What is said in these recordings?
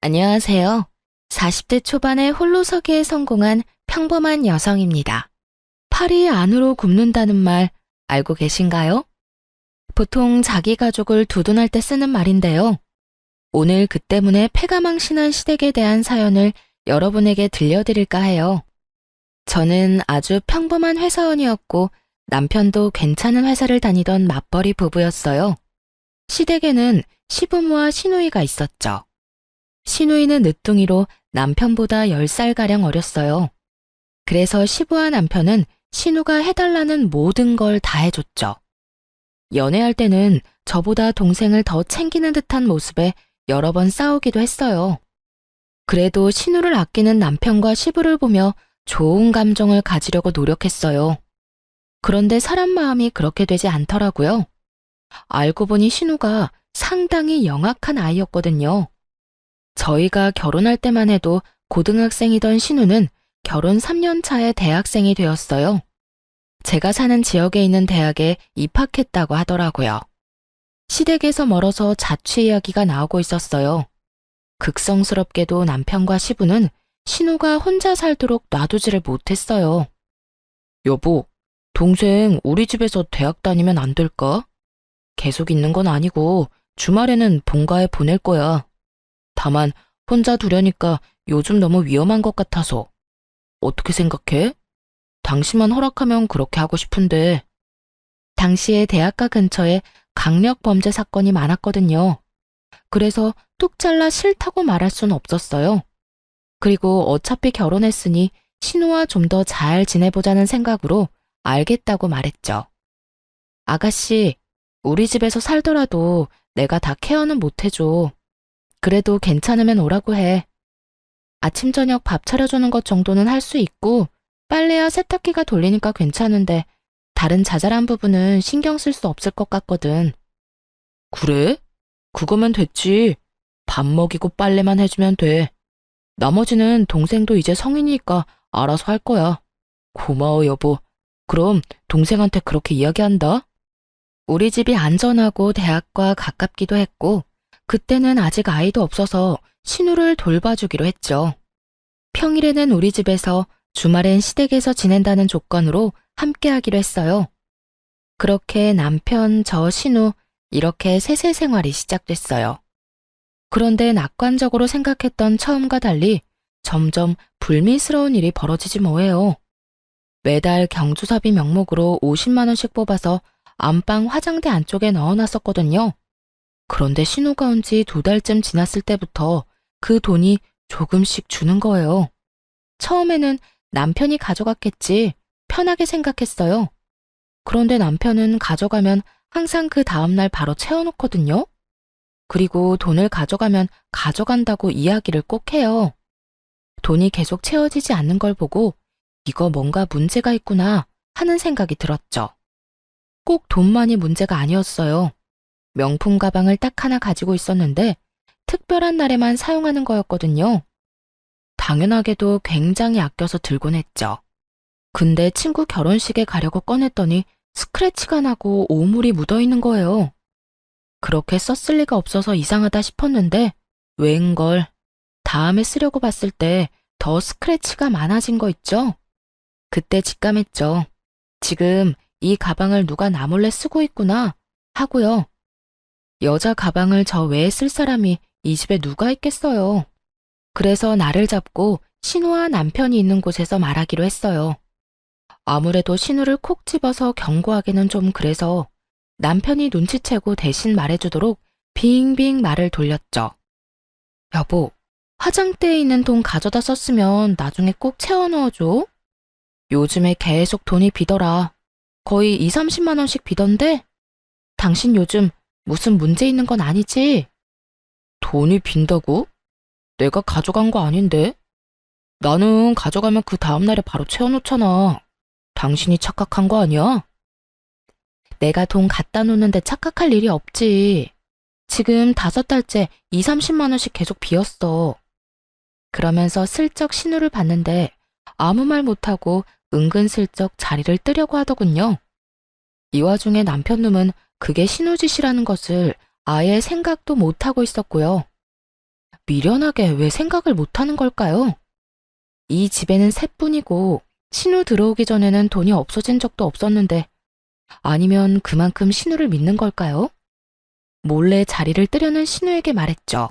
안녕하세요. 40대 초반에 홀로서기에 성공한 평범한 여성입니다. 팔이 안으로 굽는다는 말 알고 계신가요? 보통 자기 가족을 두둔할 때 쓰는 말인데요. 오늘 그 때문에 패가망신한 시댁에 대한 사연을 여러분에게 들려드릴까 해요. 저는 아주 평범한 회사원이었고 남편도 괜찮은 회사를 다니던 맞벌이 부부였어요. 시댁에는 시부모와 시누이가 있었죠. 시누이는 늦둥이로 남편보다 10살가량 어렸어요. 그래서 시부와 남편은 시누가 해달라는 모든 걸 다 해줬죠. 연애할 때는 저보다 동생을 더 챙기는 듯한 모습에 여러 번 싸우기도 했어요. 그래도 시누를 아끼는 남편과 시부를 보며 좋은 감정을 가지려고 노력했어요. 그런데 사람 마음이 그렇게 되지 않더라고요. 알고 보니 시누가 상당히 영악한 아이였거든요. 저희가 결혼할 때만 해도 고등학생이던 신우는 결혼 3년 차에 대학생이 되었어요. 제가 사는 지역에 있는 대학에 입학했다고 하더라고요. 시댁에서 멀어서 자취 이야기가 나오고 있었어요. 극성스럽게도 남편과 시부는 신우가 혼자 살도록 놔두지를 못했어요. 여보, 동생 우리 집에서 대학 다니면 안 될까? 계속 있는 건 아니고 주말에는 본가에 보낼 거야. 다만 혼자 두려니까 요즘 너무 위험한 것 같아서. 어떻게 생각해? 당신만 허락하면 그렇게 하고 싶은데. 당시에 대학가 근처에 강력 범죄 사건이 많았거든요. 그래서 뚝 잘라 싫다고 말할 순 없었어요. 그리고 어차피 결혼했으니 신우와 좀 더 잘 지내보자는 생각으로 알겠다고 말했죠. 아가씨, 우리 집에서 살더라도 내가 다 케어는 못 해줘. 그래도 괜찮으면 오라고 해. 아침 저녁 밥 차려주는 것 정도는 할 수 있고 빨래야 세탁기가 돌리니까 괜찮은데 다른 자잘한 부분은 신경 쓸 수 없을 것 같거든. 그래? 그거면 됐지. 밥 먹이고 빨래만 해주면 돼. 나머지는 동생도 이제 성인이니까 알아서 할 거야. 고마워, 여보. 그럼 동생한테 그렇게 이야기한다. 우리 집이 안전하고 대학과 가깝기도 했고 그때는 아직 아이도 없어서 신우를 돌봐주기로 했죠. 평일에는 우리 집에서 주말엔 시댁에서 지낸다는 조건으로 함께하기로 했어요. 그렇게 남편, 저, 신우 이렇게 셋의 생활이 시작됐어요. 그런데 낙관적으로 생각했던 처음과 달리 점점 불미스러운 일이 벌어지지 뭐예요. 매달 경조사비 명목으로 50만 원씩 뽑아서 안방 화장대 안쪽에 넣어놨었거든요. 그런데 신우가 온 지 2달쯤 지났을 때부터 그 돈이 조금씩 주는 거예요. 처음에는 남편이 가져갔겠지 편하게 생각했어요. 그런데 남편은 가져가면 항상 그 다음날 바로 채워놓거든요. 그리고 돈을 가져가면 가져간다고 이야기를 꼭 해요. 돈이 계속 채워지지 않는 걸 보고 이거 뭔가 문제가 있구나 하는 생각이 들었죠. 꼭 돈만이 문제가 아니었어요. 명품 가방을 딱 하나 가지고 있었는데 특별한 날에만 사용하는 거였거든요. 당연하게도 굉장히 아껴서 들곤 했죠. 근데 친구 결혼식에 가려고 꺼냈더니 스크래치가 나고 오물이 묻어있는 거예요. 그렇게 썼을 리가 없어서 이상하다 싶었는데 웬걸 다음에 쓰려고 봤을 때 더 스크래치가 많아진 거 있죠? 그때 직감했죠. 지금 이 가방을 누가 나 몰래 쓰고 있구나 하고요. 여자 가방을 저 외에 쓸 사람이 이 집에 누가 있겠어요. 그래서 나를 잡고 신우와 남편이 있는 곳에서 말하기로 했어요. 아무래도 신우를 콕 집어서 경고하기는 좀 그래서 남편이 눈치채고 대신 말해주도록 빙빙 말을 돌렸죠. 여보, 화장대에 있는 돈 가져다 썼으면 나중에 꼭 채워 넣어줘. 요즘에 계속 돈이 비더라. 거의 2, 30만 원씩 비던데? 당신 요즘 무슨 문제 있는 건 아니지? 돈이 빈다고? 내가 가져간 거 아닌데? 나는 가져가면 그 다음날에 바로 채워놓잖아. 당신이 착각한 거 아니야? 내가 돈 갖다 놓는데 착각할 일이 없지. 지금 5달째 2, 30만 원씩 계속 비었어. 그러면서 슬쩍 신호를 봤는데 아무 말 못하고 은근슬쩍 자리를 뜨려고 하더군요. 이 와중에 남편 놈은 그게 신우짓이라는 것을 아예 생각도 못하고 있었고요. 미련하게 왜 생각을 못하는 걸까요? 이 집에는 셋뿐이고 신우 들어오기 전에는 돈이 없어진 적도 없었는데 아니면 그만큼 신우를 믿는 걸까요? 몰래 자리를 뜨려는 신우에게 말했죠.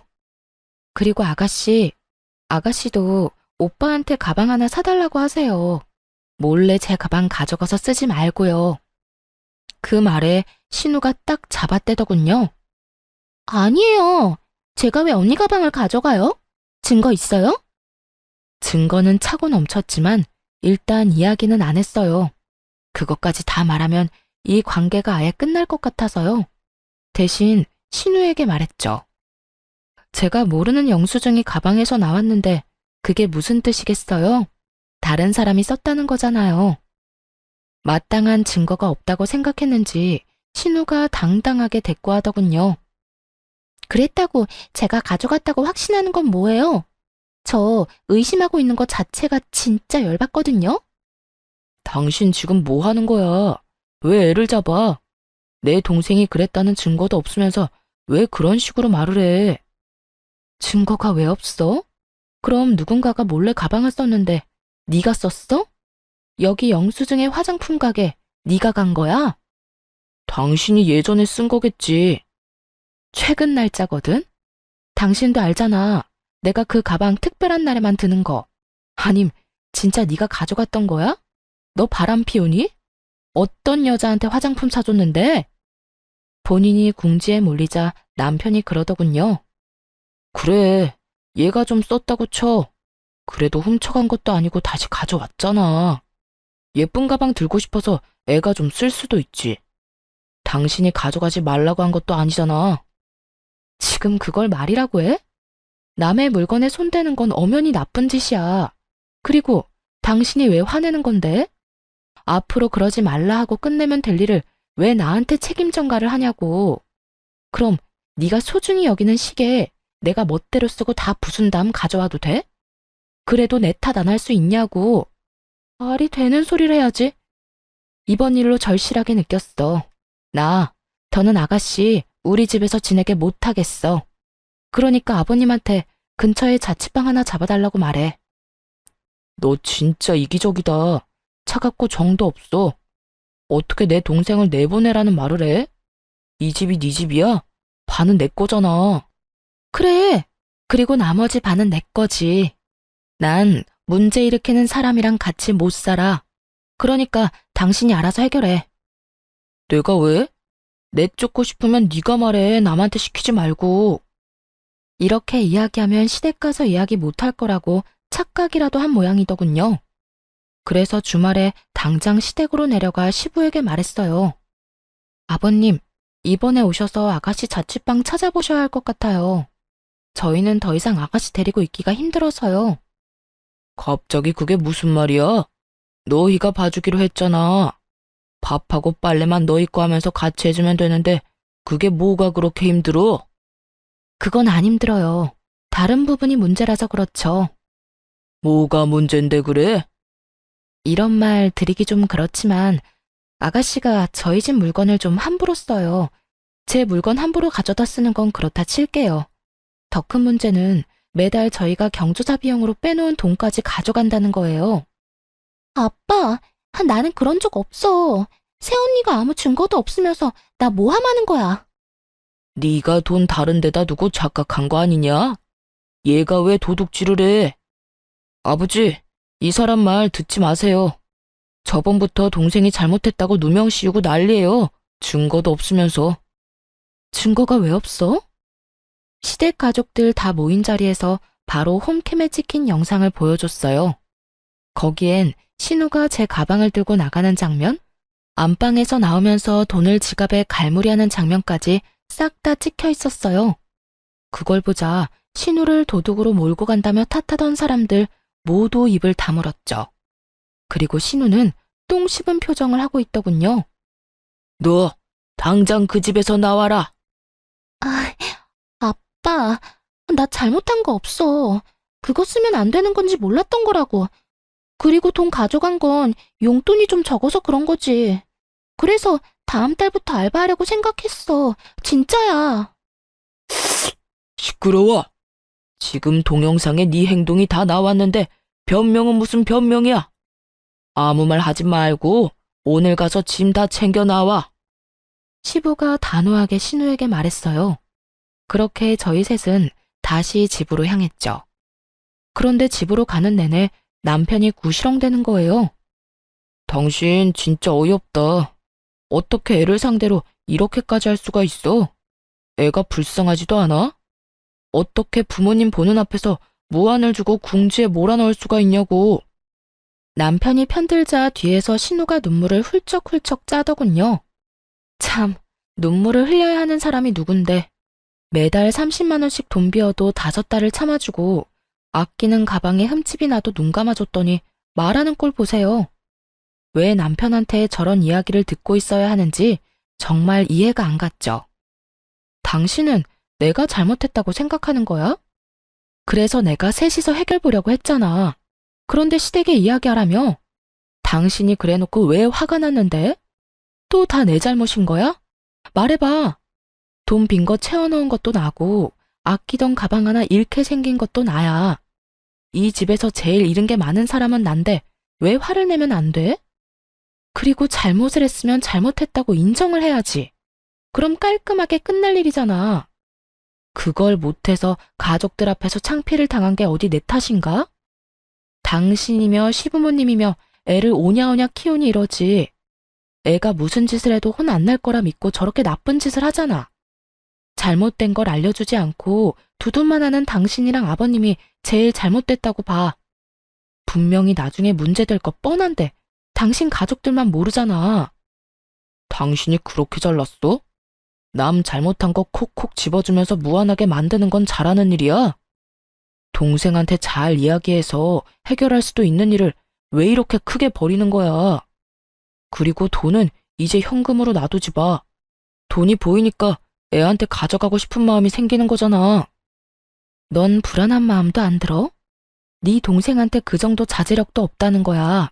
그리고 아가씨도 오빠한테 가방 하나 사달라고 하세요. 몰래 제 가방 가져가서 쓰지 말고요. 그 말에 신우가 딱 잡아떼더군요. 아니에요. 제가 왜 언니 가방을 가져가요? 증거 있어요? 증거는 차고 넘쳤지만 일단 이야기는 안 했어요. 그것까지 다 말하면 이 관계가 아예 끝날 것 같아서요. 대신 신우에게 말했죠. 제가 모르는 영수증이 가방에서 나왔는데 그게 무슨 뜻이겠어요? 다른 사람이 썼다는 거잖아요. 마땅한 증거가 없다고 생각했는지 신우가 당당하게 대꾸하더군요. 그랬다고 제가 가져갔다고 확신하는 건 뭐예요? 저 의심하고 있는 것 자체가 진짜 열받거든요? 당신 지금 뭐 하는 거야? 왜 애를 잡아? 내 동생이 그랬다는 증거도 없으면서 왜 그런 식으로 말을 해? 증거가 왜 없어? 그럼 누군가가 몰래 가방을 썼는데 네가 썼어? 여기 영수증의 화장품 가게 네가 간 거야? 당신이 예전에 쓴 거겠지. 최근 날짜거든? 당신도 알잖아. 내가 그 가방 특별한 날에만 드는 거. 아님 진짜 네가 가져갔던 거야? 너 바람 피우니? 어떤 여자한테 화장품 사줬는데? 본인이 궁지에 몰리자 남편이 그러더군요. 그래, 얘가 좀 썼다고 쳐. 그래도 훔쳐간 것도 아니고 다시 가져왔잖아. 예쁜 가방 들고 싶어서 애가 좀 쓸 수도 있지. 당신이 가져가지 말라고 한 것도 아니잖아. 지금 그걸 말이라고 해? 남의 물건에 손대는 건 엄연히 나쁜 짓이야. 그리고 당신이 왜 화내는 건데? 앞으로 그러지 말라 하고 끝내면 될 일을 왜 나한테 책임 전가를 하냐고. 그럼 네가 소중히 여기는 시계 내가 멋대로 쓰고 다 부순 다음 가져와도 돼? 그래도 내 탓 안 할 수 있냐고. 말이 되는 소리를 해야지. 이번 일로 절실하게 느꼈어. 더는 아가씨 우리 집에서 지내게 못하겠어. 그러니까 아버님한테 근처에 자취방 하나 잡아달라고 말해. 너 진짜 이기적이다. 차갑고 정도 없어. 어떻게 내 동생을 내보내라는 말을 해? 이 집이 네 집이야? 반은 내 거잖아. 그래. 그리고 나머지 반은 내 거지. 난 문제 일으키는 사람이랑 같이 못 살아. 그러니까 당신이 알아서 해결해. 내가 왜? 내쫓고 싶으면 네가 말해. 남한테 시키지 말고. 이렇게 이야기하면 시댁 가서 이야기 못할 거라고 착각이라도 한 모양이더군요. 그래서 주말에 당장 시댁으로 내려가 시부에게 말했어요. 아버님, 이번에 오셔서 아가씨 자취방 찾아보셔야 할 것 같아요. 저희는 더 이상 아가씨 데리고 있기가 힘들어서요. 갑자기 그게 무슨 말이야? 너희가 봐주기로 했잖아. 밥하고 빨래만 너희 거 하면서 같이 해주면 되는데 그게 뭐가 그렇게 힘들어? 그건 안 힘들어요. 다른 부분이 문제라서 그렇죠. 뭐가 문제인데 그래? 이런 말 드리기 좀 그렇지만 아가씨가 저희 집 물건을 좀 함부로 써요. 제 물건 함부로 가져다 쓰는 건 그렇다 칠게요. 더 큰 문제는 매달 저희가 경조사 비용으로 빼놓은 돈까지 가져간다는 거예요. 아빠, 나는 그런 적 없어. 새언니가 아무 증거도 없으면서 나 모함하는 거야. 네가 돈 다른 데다 두고 착각한 거 아니냐? 얘가 왜 도둑질을 해? 아버지, 이 사람 말 듣지 마세요. 저번부터 동생이 잘못했다고 누명 씌우고 난리예요. 증거도 없으면서. 증거가 왜 없어? 시댁 가족들 다 모인 자리에서 바로 홈캠에 찍힌 영상을 보여줬어요. 거기엔 신우가 제 가방을 들고 나가는 장면, 안방에서 나오면서 돈을 지갑에 갈무리하는 장면까지 싹 다 찍혀 있었어요. 그걸 보자 신우를 도둑으로 몰고 간다며 탓하던 사람들 모두 입을 다물었죠. 그리고 신우는 똥 씹은 표정을 하고 있더군요. 너 당장 그 집에서 나와라. 아빠, 나 잘못한 거 없어. 그거 쓰면 안 되는 건지 몰랐던 거라고. 그리고 돈 가져간 건 용돈이 좀 적어서 그런 거지. 그래서 다음 달부터 알바하려고 생각했어. 진짜야. 시끄러워. 지금 동영상에 네 행동이 다 나왔는데 변명은 무슨 변명이야? 아무 말 하지 말고 오늘 가서 짐 다 챙겨 나와. 시부가 단호하게 신우에게 말했어요. 그렇게 저희 셋은 다시 집으로 향했죠. 그런데 집으로 가는 내내 남편이 구시렁대는 거예요. 당신 진짜 어이없다. 어떻게 애를 상대로 이렇게까지 할 수가 있어? 애가 불쌍하지도 않아? 어떻게 부모님 보는 앞에서 무안을 주고 궁지에 몰아넣을 수가 있냐고. 남편이 편들자 뒤에서 신우가 눈물을 훌쩍훌쩍 짜더군요. 참, 눈물을 흘려야 하는 사람이 누군데 매달 30만 원씩 돈 비어도 5달을 참아주고 아끼는 가방에 흠집이 나도 눈 감아줬더니 말하는 꼴 보세요. 왜 남편한테 저런 이야기를 듣고 있어야 하는지 정말 이해가 안 갔죠. 당신은 내가 잘못했다고 생각하는 거야? 그래서 내가 셋이서 해결 보려고 했잖아. 그런데 시댁에 이야기하라며? 당신이 그래놓고 왜 화가 났는데? 또 다 내 잘못인 거야? 말해봐. 돈 빈 거 채워넣은 것도 나고 아끼던 가방 하나 잃게 생긴 것도 나야. 이 집에서 제일 잃은 게 많은 사람은 난데 왜 화를 내면 안 돼? 그리고 잘못을 했으면 잘못했다고 인정을 해야지. 그럼 깔끔하게 끝날 일이잖아. 그걸 못해서 가족들 앞에서 창피를 당한 게 어디 내 탓인가? 당신이며 시부모님이며 애를 오냐오냐 키우니 이러지. 애가 무슨 짓을 해도 혼 안 날 거라 믿고 저렇게 나쁜 짓을 하잖아. 잘못된 걸 알려주지 않고 두둔만 하는 당신이랑 아버님이 제일 잘못됐다고 봐. 분명히 나중에 문제될 거 뻔한데 당신 가족들만 모르잖아. 당신이 그렇게 잘났어? 남 잘못한 거 콕콕 집어주면서 무안하게 만드는 건 잘하는 일이야? 동생한테 잘 이야기해서 해결할 수도 있는 일을 왜 이렇게 크게 버리는 거야? 그리고 돈은 이제 현금으로 놔두지 마. 돈이 보이니까 애한테 가져가고 싶은 마음이 생기는 거잖아. 넌 불안한 마음도 안 들어? 네 동생한테 그 정도 자제력도 없다는 거야.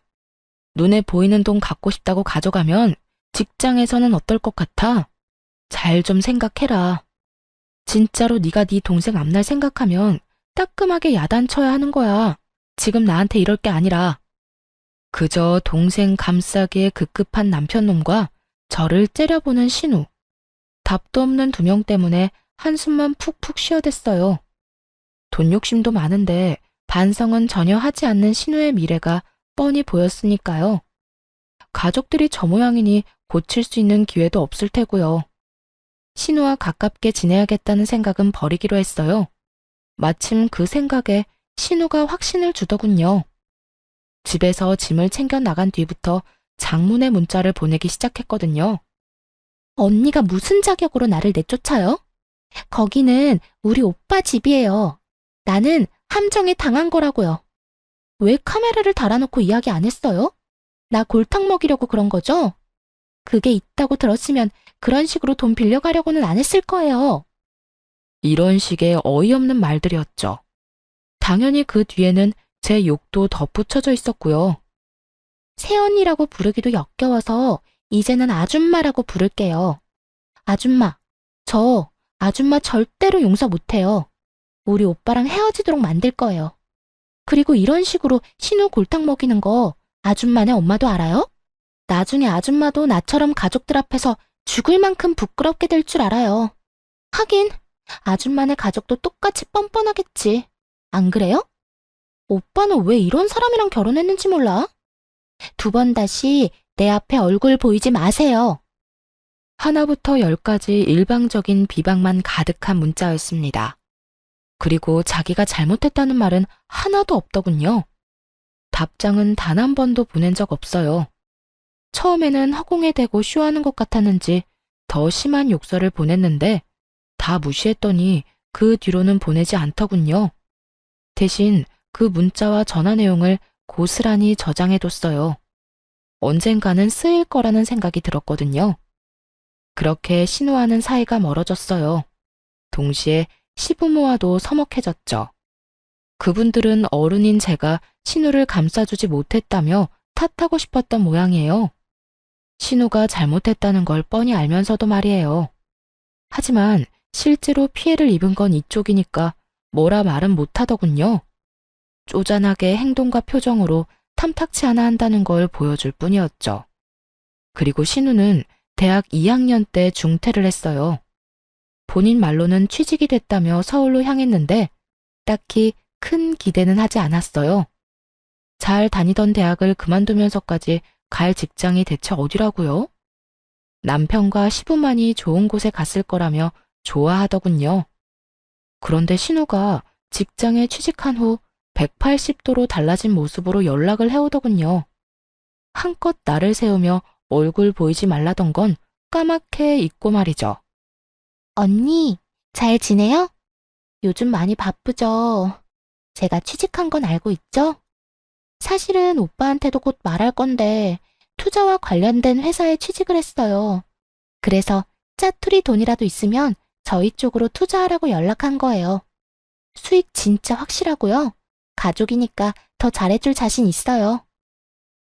눈에 보이는 돈 갖고 싶다고 가져가면 직장에서는 어떨 것 같아? 잘 좀 생각해라. 진짜로 네가 네 동생 앞날 생각하면 따끔하게 야단쳐야 하는 거야. 지금 나한테 이럴 게 아니라. 그저 동생 감싸기에 급급한 남편놈과 저를 째려보는 신우. 답도 없는 두 명 때문에 한숨만 푹푹 쉬어댔어요. 돈 욕심도 많은데 반성은 전혀 하지 않는 신우의 미래가 뻔히 보였으니까요. 가족들이 저 모양이니 고칠 수 있는 기회도 없을 테고요. 신우와 가깝게 지내야겠다는 생각은 버리기로 했어요. 마침 그 생각에 신우가 확신을 주더군요. 집에서 짐을 챙겨 나간 뒤부터 장문의 문자를 보내기 시작했거든요. 언니가 무슨 자격으로 나를 내쫓아요? 거기는 우리 오빠 집이에요. 나는 함정에 당한 거라고요. 왜 카메라를 달아놓고 이야기 안 했어요? 나 골탕 먹이려고 그런 거죠? 그게 있다고 들었으면 그런 식으로 돈 빌려가려고는 안 했을 거예요. 이런 식의 어이없는 말들이었죠. 당연히 그 뒤에는 제 욕도 덧붙여져 있었고요. 새언니라고 부르기도 역겨워서 이제는 아줌마라고 부를게요. 아줌마, 저 아줌마 절대로 용서 못해요. 우리 오빠랑 헤어지도록 만들 거예요. 그리고 이런 식으로 신우 골탕 먹이는 거 아줌마네 엄마도 알아요? 나중에 아줌마도 나처럼 가족들 앞에서 죽을 만큼 부끄럽게 될 줄 알아요. 하긴 아줌마네 가족도 똑같이 뻔뻔하겠지. 안 그래요? 오빠는 왜 이런 사람이랑 결혼했는지 몰라? 2번 다시 내 앞에 얼굴 보이지 마세요. 하나부터 10까지 일방적인 비방만 가득한 문자였습니다. 그리고 자기가 잘못했다는 말은 하나도 없더군요. 답장은 단 한 번도 보낸 적 없어요. 처음에는 허공에 대고 쇼하는 것 같았는지 더 심한 욕설을 보냈는데 다 무시했더니 그 뒤로는 보내지 않더군요. 대신 그 문자와 전화 내용을 고스란히 저장해뒀어요. 언젠가는 쓰일 거라는 생각이 들었거든요. 그렇게 신우와는 사이가 멀어졌어요. 동시에 시부모와도 서먹해졌죠. 그분들은 어른인 제가 신우를 감싸주지 못했다며 탓하고 싶었던 모양이에요. 신우가 잘못했다는 걸 뻔히 알면서도 말이에요. 하지만 실제로 피해를 입은 건 이쪽이니까 뭐라 말은 못하더군요. 쪼잔하게 행동과 표정으로 탐탁치 않아 한다는 걸 보여줄 뿐이었죠. 그리고 신우는 대학 2학년 때 중퇴를 했어요. 본인 말로는 취직이 됐다며 서울로 향했는데 딱히 큰 기대는 하지 않았어요. 잘 다니던 대학을 그만두면서까지 갈 직장이 대체 어디라고요? 남편과 시부만이 좋은 곳에 갔을 거라며 좋아하더군요. 그런데 신우가 직장에 취직한 후 180도로 달라진 모습으로 연락을 해오더군요. 한껏 나를 세우며 얼굴 보이지 말라던 건 까맣게 잊고 말이죠. 언니, 잘 지내요? 요즘 많이 바쁘죠? 제가 취직한 건 알고 있죠? 사실은 오빠한테도 곧 말할 건데 투자와 관련된 회사에 취직을 했어요. 그래서 짜투리 돈이라도 있으면 저희 쪽으로 투자하라고 연락한 거예요. 수익 진짜 확실하고요. 가족이니까 더 잘해줄 자신 있어요.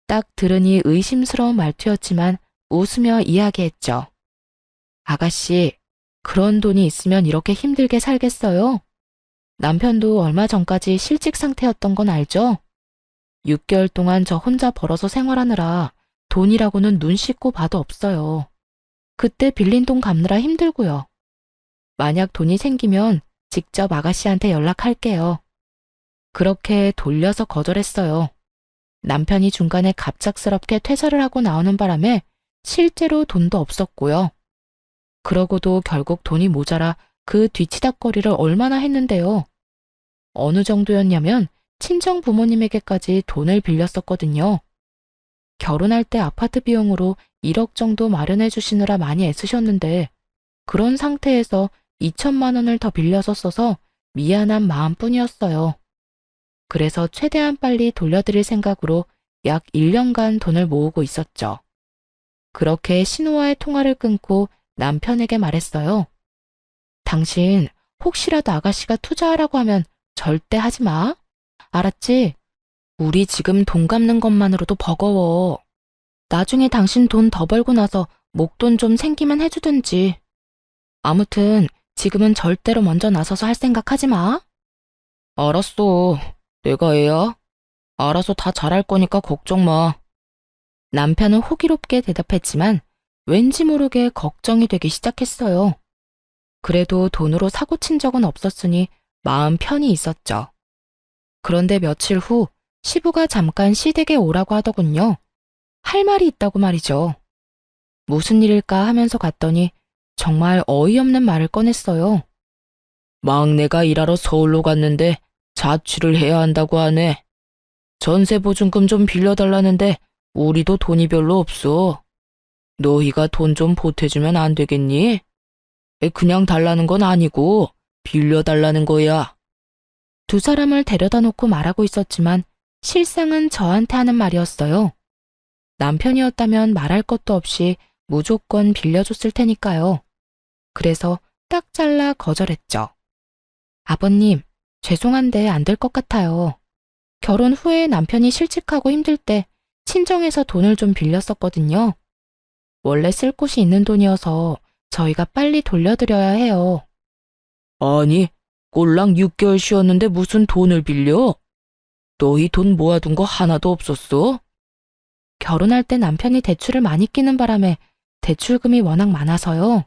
딱 들으니 의심스러운 말투였지만 웃으며 이야기했죠. 아가씨, 그런 돈이 있으면 이렇게 힘들게 살겠어요? 남편도 얼마 전까지 실직 상태였던 건 알죠? 6개월 동안 저 혼자 벌어서 생활하느라 돈이라고는 눈 씻고 봐도 없어요. 그때 빌린 돈 갚느라 힘들고요. 만약 돈이 생기면 직접 아가씨한테 연락할게요. 그렇게 돌려서 거절했어요. 남편이 중간에 갑작스럽게 퇴사를 하고 나오는 바람에 실제로 돈도 없었고요. 그러고도 결국 돈이 모자라 그 뒤치다꺼리를 얼마나 했는데요. 어느 정도였냐면 친정 부모님에게까지 돈을 빌렸었거든요. 결혼할 때 아파트 비용으로 1억 정도 마련해 주시느라 많이 애쓰셨는데 그런 상태에서 2천만 원을 더 빌려서 써서 미안한 마음뿐이었어요. 그래서 최대한 빨리 돌려드릴 생각으로 약 1년간 돈을 모으고 있었죠. 그렇게 신우와의 통화를 끊고 남편에게 말했어요. 당신 혹시라도 아가씨가 투자하라고 하면 절대 하지 마. 알았지? 우리 지금 돈 갚는 것만으로도 버거워. 나중에 당신 돈 더 벌고 나서 목돈 좀 생기면 해주든지. 아무튼 지금은 절대로 먼저 나서서 할 생각 하지 마. 알았어. 내가 애야. 알아서 다 잘할 거니까 걱정 마. 남편은 호기롭게 대답했지만 왠지 모르게 걱정이 되기 시작했어요. 그래도 돈으로 사고 친 적은 없었으니 마음 편히 있었죠. 그런데 며칠 후 시부가 잠깐 시댁에 오라고 하더군요. 할 말이 있다고 말이죠. 무슨 일일까 하면서 갔더니 정말 어이없는 말을 꺼냈어요. 막내가 일하러 서울로 갔는데 자취를 해야 한다고 하네. 전세보증금 좀 빌려달라는데 우리도 돈이 별로 없어. 너희가 돈 좀 보태주면 안 되겠니? 그냥 달라는 건 아니고 빌려달라는 거야. 두 사람을 데려다 놓고 말하고 있었지만 실상은 저한테 하는 말이었어요. 남편이었다면 말할 것도 없이 무조건 빌려줬을 테니까요. 그래서 딱 잘라 거절했죠. 아버님, 죄송한데 안 될 것 같아요. 결혼 후에 남편이 실직하고 힘들 때 친정에서 돈을 좀 빌렸었거든요. 원래 쓸 곳이 있는 돈이어서 저희가 빨리 돌려드려야 해요. 아니, 꼴랑 6개월 쉬었는데 무슨 돈을 빌려? 너희 돈 모아둔 거 하나도 없었어? 결혼할 때 남편이 대출을 많이 끼는 바람에 대출금이 워낙 많아서요.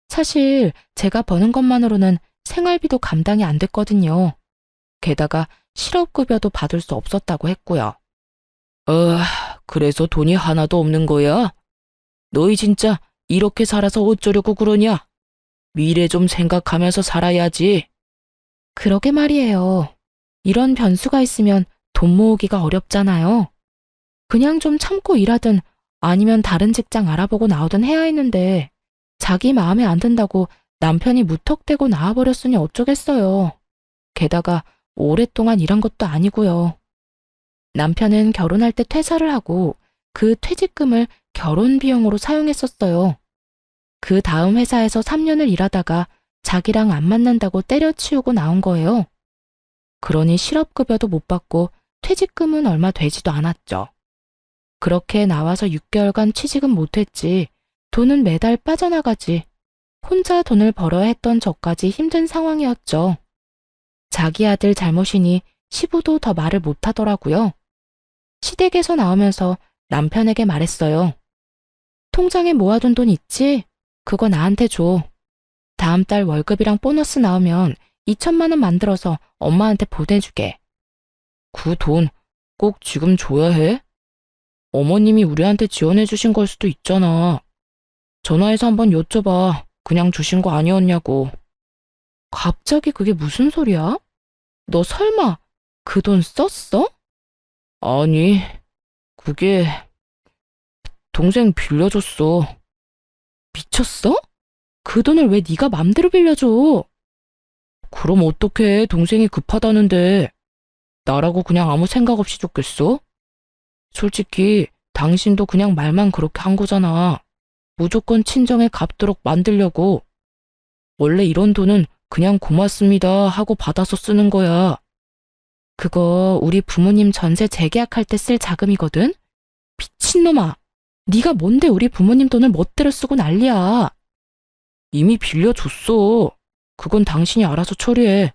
사실 제가 버는 것만으로는 생활비도 감당이 안 됐거든요. 게다가 실업급여도 받을 수 없었다고 했고요. 그래서 돈이 하나도 없는 거야? 너희 진짜 이렇게 살아서 어쩌려고 그러냐? 미래 좀 생각하면서 살아야지. 그러게 말이에요. 이런 변수가 있으면 돈 모으기가 어렵잖아요. 그냥 좀 참고 일하든 아니면 다른 직장 알아보고 나오든 해야 했는데 자기 마음에 안 든다고 남편이 무턱대고 나와버렸으니 어쩌겠어요. 게다가 오랫동안 일한 것도 아니고요. 남편은 결혼할 때 퇴사를 하고 그 퇴직금을 결혼 비용으로 사용했었어요. 그 다음 회사에서 3년을 일하다가 자기랑 안 맞는다고 때려치우고 나온 거예요. 그러니 실업급여도 못 받고 퇴직금은 얼마 되지도 않았죠. 그렇게 나와서 6개월간 취직은 못했지. 돈은 매달 빠져나가지. 혼자 돈을 벌어야 했던 저까지 힘든 상황이었죠. 자기 아들 잘못이니 시부도 더 말을 못하더라고요. 시댁에서 나오면서 남편에게 말했어요. 통장에 모아둔 돈 있지? 그거 나한테 줘. 다음 달 월급이랑 보너스 나오면 2천만 원 만들어서 엄마한테 보내주게. 그 돈 꼭 지금 줘야 해? 어머님이 우리한테 지원해 주신 걸 수도 있잖아. 전화해서 한번 여쭤봐. 그냥 주신 거 아니었냐고. 갑자기 그게 무슨 소리야? 너 설마 그 돈 썼어? 아니, 그게 동생 빌려줬어. 미쳤어? 그 돈을 왜 네가 맘대로 빌려줘? 그럼 어떡해, 동생이 급하다는데. 나라고 그냥 아무 생각 없이 줬겠어? 솔직히 당신도 그냥 말만 그렇게 한 거잖아. 무조건 친정에 갚도록 만들려고. 원래 이런 돈은 그냥 고맙습니다 하고 받아서 쓰는 거야. 그거 우리 부모님 전세 재계약할 때 쓸 자금이거든? 미친놈아! 네가 뭔데 우리 부모님 돈을 멋대로 쓰고 난리야. 이미 빌려줬어. 그건 당신이 알아서 처리해.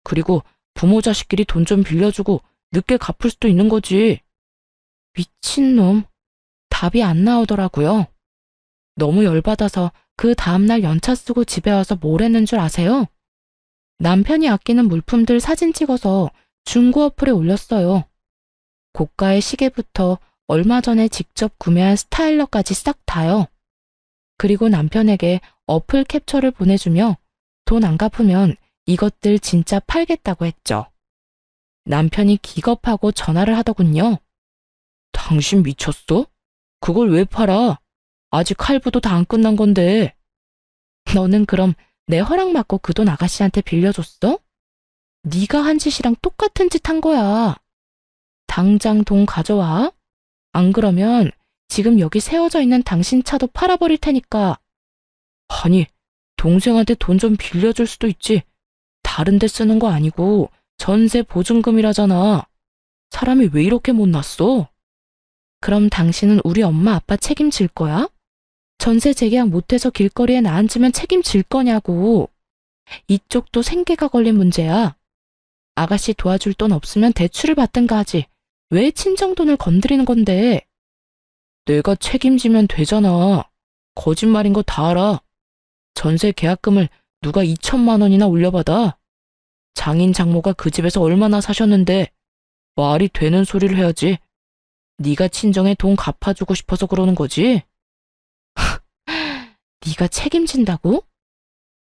그리고 부모 자식끼리 돈 좀 빌려주고 늦게 갚을 수도 있는 거지. 미친놈. 답이 안 나오더라고요. 너무 열받아서 그 다음날 연차 쓰고 집에 와서 뭘 했는 줄 아세요? 남편이 아끼는 물품들 사진 찍어서 중고 어플에 올렸어요. 고가의 시계부터 얼마 전에 직접 구매한 스타일러까지 싹 다요. 그리고 남편에게 어플 캡처를 보내주며 돈 안 갚으면 이것들 진짜 팔겠다고 했죠. 남편이 기겁하고 전화를 하더군요. 당신 미쳤어? 그걸 왜 팔아? 아직 할부도 다 안 끝난 건데. 너는 그럼 내 허락 받고 그 돈 아가씨한테 빌려줬어? 네가 한 짓이랑 똑같은 짓 한 거야. 당장 돈 가져와. 안 그러면 지금 여기 세워져 있는 당신 차도 팔아버릴 테니까. 아니, 동생한테 돈 좀 빌려줄 수도 있지. 다른 데 쓰는 거 아니고 전세 보증금이라잖아. 사람이 왜 이렇게 못났어? 그럼 당신은 우리 엄마 아빠 책임질 거야? 전세 재계약 못해서 길거리에 나앉으면 책임질 거냐고. 이쪽도 생계가 걸린 문제야. 아가씨 도와줄 돈 없으면 대출을 받든가 하지. 왜 친정돈을 건드리는 건데? 내가 책임지면 되잖아. 거짓말인 거 다 알아. 전세 계약금을 누가 2천만 원이나 올려받아? 장인 장모가 그 집에서 얼마나 사셨는데 말이 되는 소리를 해야지. 네가 친정에 돈 갚아주고 싶어서 그러는 거지? 네가 책임진다고?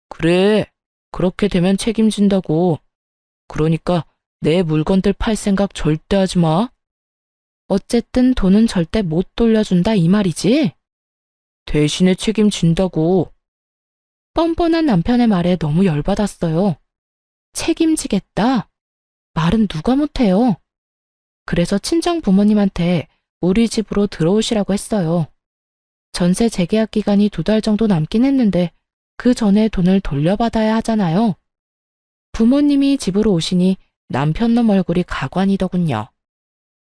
그래, 그렇게 되면 책임진다고. 그러니까 내 물건들 팔 생각 절대 하지 마. 어쨌든 돈은 절대 못 돌려준다 이 말이지? 대신에 책임진다고. 뻔뻔한 남편의 말에 너무 열받았어요. 책임지겠다? 말은 누가 못해요. 그래서 친정 부모님한테 우리 집으로 들어오시라고 했어요. 전세 재계약 기간이 2달 정도 남긴 했는데 그 전에 돈을 돌려받아야 하잖아요. 부모님이 집으로 오시니 남편놈 얼굴이 가관이더군요.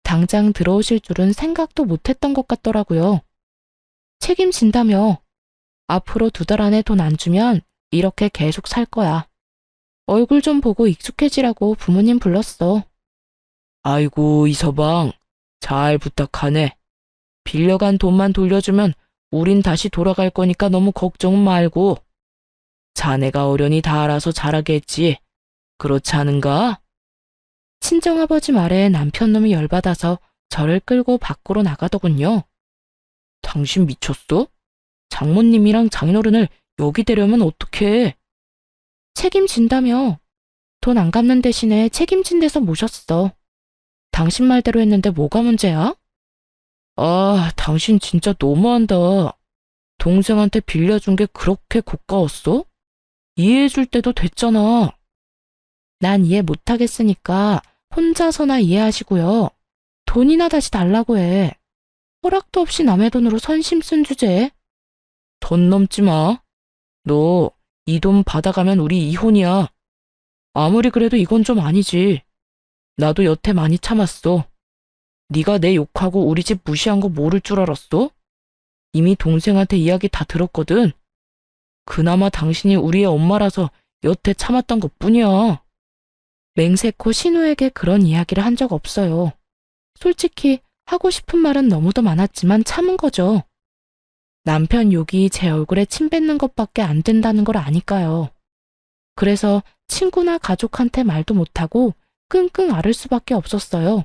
당장 들어오실 줄은 생각도 못했던 것 같더라고요. 책임진다며. 앞으로 2달 안에 돈 안 주면 이렇게 계속 살 거야. 얼굴 좀 보고 익숙해지라고 부모님 불렀어. 아이고, 이서방. 잘 부탁하네. 빌려간 돈만 돌려주면 우린 다시 돌아갈 거니까 너무 걱정 말고. 자네가 어련히 다 알아서 잘하게 했지. 그렇지 않은가? 친정아버지 말에 남편놈이 열받아서 저를 끌고 밖으로 나가더군요. 당신 미쳤어? 장모님이랑 장인어른을 여기 데려오면 어떡해? 책임진다며. 돈 안 갚는 대신에 책임진 데서 모셨어. 당신 말대로 했는데 뭐가 문제야? 아, 당신 진짜 너무한다. 동생한테 빌려준 게 그렇게 고가웠어? 이해해줄 때도 됐잖아. 난 이해 못하겠으니까 혼자서나 이해하시고요. 돈이나 다시 달라고 해. 허락도 없이 남의 돈으로 선심 쓴 주제에. 돈 넘지 마. 너 이 돈 받아가면 우리 이혼이야. 아무리 그래도 이건 좀 아니지. 나도 여태 많이 참았어. 네가 내 욕하고 우리 집 무시한 거 모를 줄 알았어? 이미 동생한테 이야기 다 들었거든. 그나마 당신이 우리의 엄마라서 여태 참았던 것뿐이야. 맹세코 신우에게 그런 이야기를 한 적 없어요. 솔직히 하고 싶은 말은 너무도 많았지만 참은 거죠. 남편 욕이 제 얼굴에 침 뱉는 것밖에 안 된다는 걸 아니까요. 그래서 친구나 가족한테 말도 못하고 끙끙 앓을 수밖에 없었어요.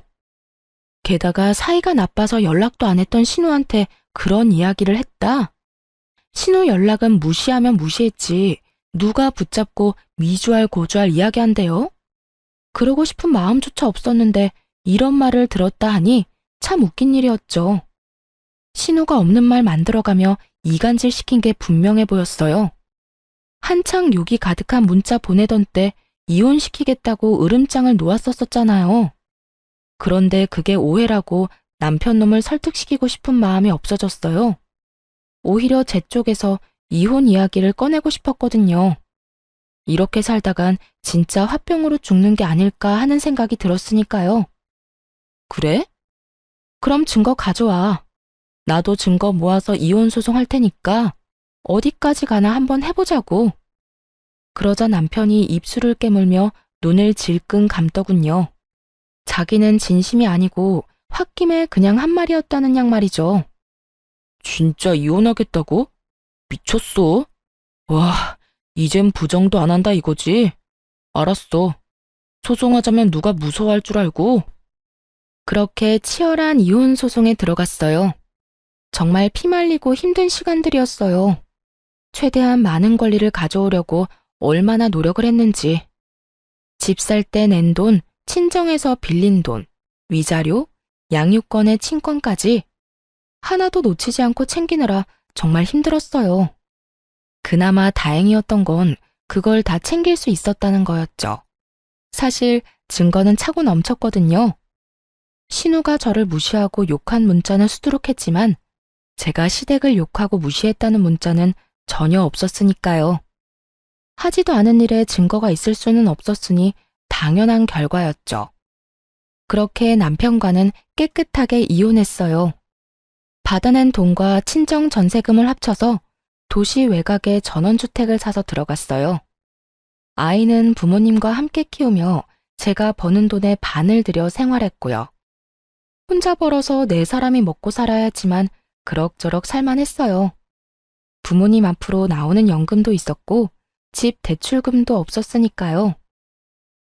게다가 사이가 나빠서 연락도 안 했던 신우한테 그런 이야기를 했다? 신우 연락은 무시하면 무시했지 누가 붙잡고 미주알 고주알 이야기한대요? 그러고 싶은 마음조차 없었는데 이런 말을 들었다 하니 참 웃긴 일이었죠. 신우가 없는 말 만들어가며 이간질 시킨 게 분명해 보였어요. 한창 욕이 가득한 문자 보내던 때 이혼시키겠다고 으름장을 놓았었잖아요. 그런데 그게 오해라고 남편 놈을 설득시키고 싶은 마음이 없어졌어요. 오히려 제 쪽에서 이혼 이야기를 꺼내고 싶었거든요. 이렇게 살다간 진짜 화병으로 죽는 게 아닐까 하는 생각이 들었으니까요. 그래? 그럼 증거 가져와. 나도 증거 모아서 이혼 소송할 테니까 어디까지 가나 한번 해보자고. 그러자 남편이 입술을 깨물며 눈을 질끈 감더군요. 자기는 진심이 아니고 홧김에 그냥 한 말이었다는 양 말이죠. 진짜 이혼하겠다고? 미쳤어? 와, 이젠 부정도 안 한다 이거지? 알았어. 소송하자면 누가 무서워할 줄 알고? 그렇게 치열한 이혼 소송에 들어갔어요. 정말 피말리고 힘든 시간들이었어요. 최대한 많은 권리를 가져오려고 얼마나 노력을 했는지. 집 살 때 낸 돈, 친정에서 빌린 돈, 위자료, 양육권의 친권까지 하나도 놓치지 않고 챙기느라 정말 힘들었어요. 그나마 다행이었던 건 그걸 다 챙길 수 있었다는 거였죠. 사실 증거는 차고 넘쳤거든요. 신우가 저를 무시하고 욕한 문자는 수두룩했지만 제가 시댁을 욕하고 무시했다는 문자는 전혀 없었으니까요. 하지도 않은 일에 증거가 있을 수는 없었으니 당연한 결과였죠. 그렇게 남편과는 깨끗하게 이혼했어요. 받아낸 돈과 친정 전세금을 합쳐서 도시 외곽에 전원주택을 사서 들어갔어요. 아이는 부모님과 함께 키우며 제가 버는 돈의 반을 들여 생활했고요. 혼자 벌어서 네 사람이 먹고 살아야 했지만 그럭저럭 살만했어요. 부모님 앞으로 나오는 연금도 있었고 집 대출금도 없었으니까요.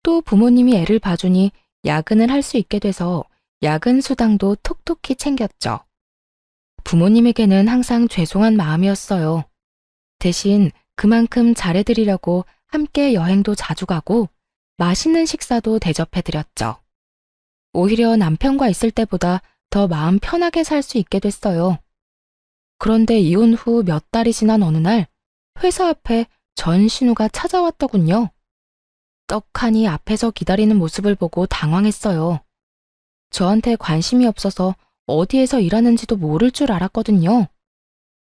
또 부모님이 애를 봐주니 야근을 할 수 있게 돼서 야근 수당도 톡톡히 챙겼죠. 부모님에게는 항상 죄송한 마음이었어요. 대신 그만큼 잘해드리려고 함께 여행도 자주 가고 맛있는 식사도 대접해드렸죠. 오히려 남편과 있을 때보다 더 마음 편하게 살 수 있게 됐어요. 그런데 이혼 후 몇 달이 지난 어느 날 회사 앞에 전신우가 찾아왔더군요. 떡하니 앞에서 기다리는 모습을 보고 당황했어요. 저한테 관심이 없어서 어디에서 일하는지도 모를 줄 알았거든요.